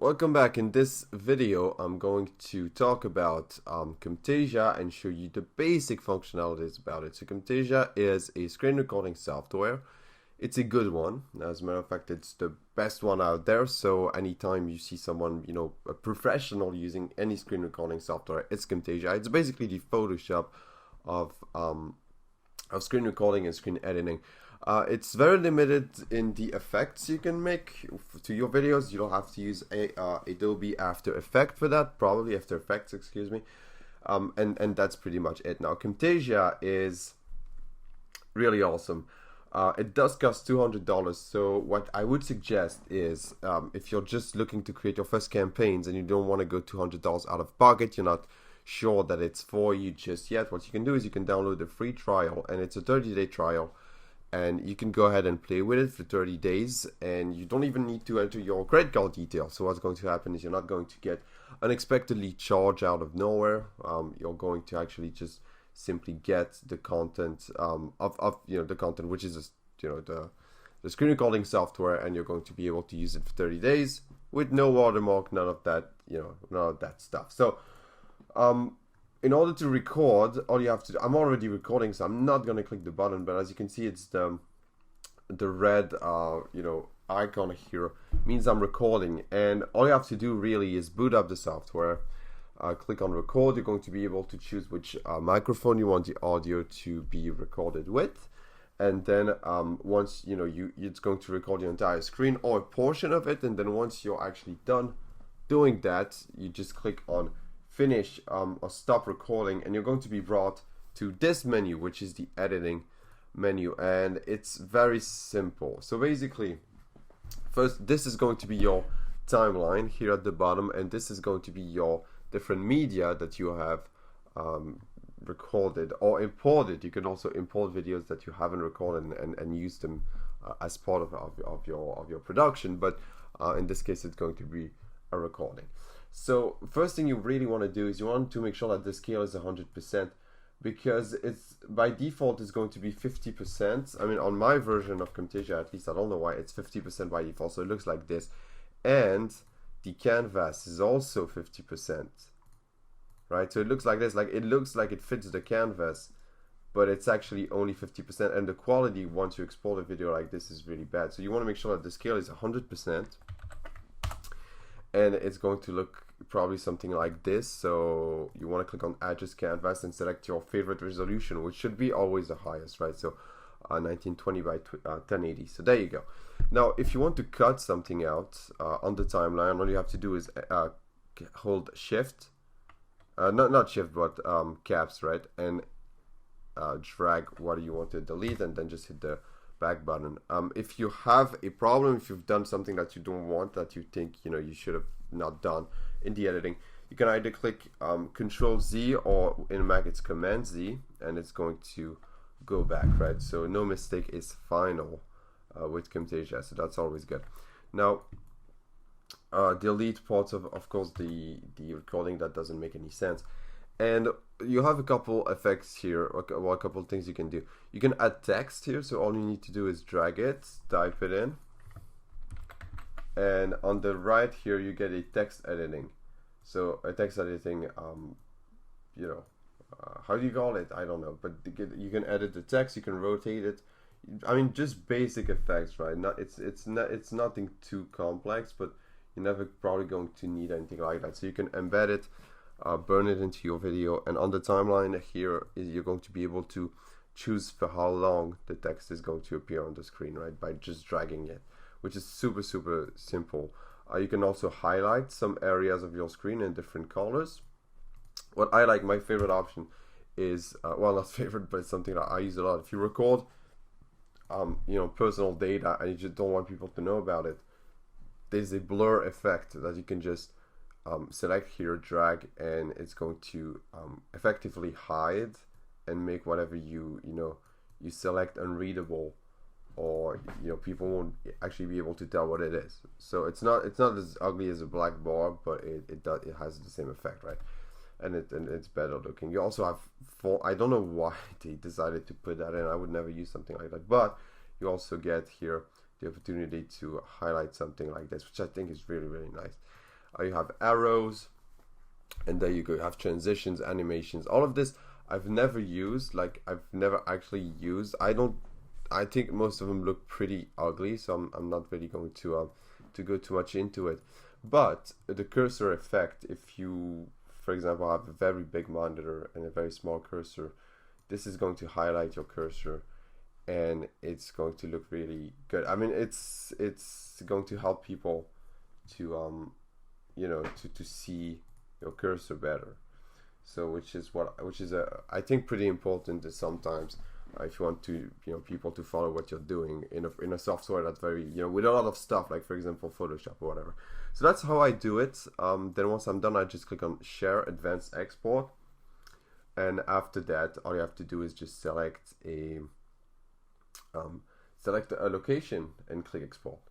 Welcome back. In this video, I'm going to talk about Camtasia and show you the basic functionalities about it. So Camtasia is a screen recording software. It's a good one. As a matter of fact, it's the best one out there. So anytime you see someone, a professional using any screen recording software, it's Camtasia. It's basically the Photoshop of screen recording and screen editing. It's very limited in the effects you can make to your videos. You don't have to use Adobe After Effects for that, probably After Effects, excuse me. And that's pretty much it. Now, Camtasia is really awesome. It does cost $200. So what I would suggest is if you're just looking to create your first campaigns and you don't want to go $200 out of pocket, you're not sure that it's for you just yet, what you can do is you can download a free trial, and it's a 30-day trial. And you can go ahead and play with it for 30 days, and you don't even need to enter your credit card details. So what's going to happen is you're not going to get unexpectedly charged out of nowhere. You're going to actually just simply get the content of the content, which is the screen recording software, and you're going to be able to use it for 30 days with no watermark, none of that stuff. So in order to record, all you have to do, I'm already recording, so I'm not going to click the button, but as you can see, it's the red icon here means I'm recording, and all you have to do really is boot up the software, click on record. You're going to be able to choose which microphone you want the audio to be recorded with, and then once it's going to record your entire screen or a portion of it, and then once you're actually done doing that, you just click on finish or stop recording, and you're going to be brought to this menu, which is the editing menu, and it's very simple. So basically, first, this is going to be your timeline here at the bottom, and this is going to be your different media that you have recorded or imported. You can also import videos that you haven't recorded and use them as part of your production, but in this case, it's going to be a recording. So first thing you really want to do is you want to make sure that the scale is 100%, because it's by default is going to be 50%. I mean, on my version of Camtasia, at least, I don't know why it's 50% by default. So it looks like this, and the canvas is also 50%, right? So it looks like this, like it looks like it fits the canvas, but it's actually only 50%. And the quality once you export a video like this is really bad. So you want to make sure that the scale is 100%. And it's going to look probably something like this. So you want to click on Adjust Canvas and select your favorite resolution, which should be always the highest, right? So 1920 by 1080. So there you go. Now, if you want to cut something out on the timeline, all you have to do is hold Shift, not Shift, but caps, right? And drag what you want to delete, and then just hit the back button. If you have a problem, if you've done something that you don't want, that you think you should have not done in the editing, you can either click Control Z, or in Mac it's Command Z, and it's going to go back, right? So no mistake is final with Camtasia, so that's always good. Now delete parts of course the recording that doesn't make any sense. And you have a couple effects here, or a couple of things you can do. You can add text here, so all you need to do is drag it, type it in, and on the right here you get a text editing. So a text editing, how do you call it? I don't know, but you can edit the text, you can rotate it. I mean, just basic effects, right? It's nothing too complex, but you're never probably going to need anything like that. So you can embed it. Burn it into your video, and on the timeline here you're going to be able to choose for how long the text is going to appear on the screen, right, by just dragging it, which is super simple. You can also highlight some areas of your screen in different colors. What I like, my favorite option is well, not favorite, but it's something that I use a lot. If you record personal data and you just don't want people to know about it, there's a blur effect that you can just select here, drag, and it's going to effectively hide and make whatever you select unreadable, or people won't actually be able to tell what it is. So it's not as ugly as a black bar, but it has the same effect, right? And it's better looking. You also have I don't know why they decided to put that in. I would never use something like that, but you also get here the opportunity to highlight something like this, which I think is really nice. You have arrows, and there you go. You have transitions, animations. All of this I've never used. Like I've never actually used. I think most of them look pretty ugly, so I'm not really going to go too much into it. But the cursor effect, if you, for example, have a very big monitor and a very small cursor, this is going to highlight your cursor, and it's going to look really good. I mean, it's going to help people to to see your cursor better. So which is I think pretty important is sometimes if you want to people to follow what you're doing in a software that's very with a lot of stuff, like for example Photoshop or whatever. So that's how I do it. Then once I'm done, I just click on Share Advanced Export, and after that all you have to do is just select a location and click Export.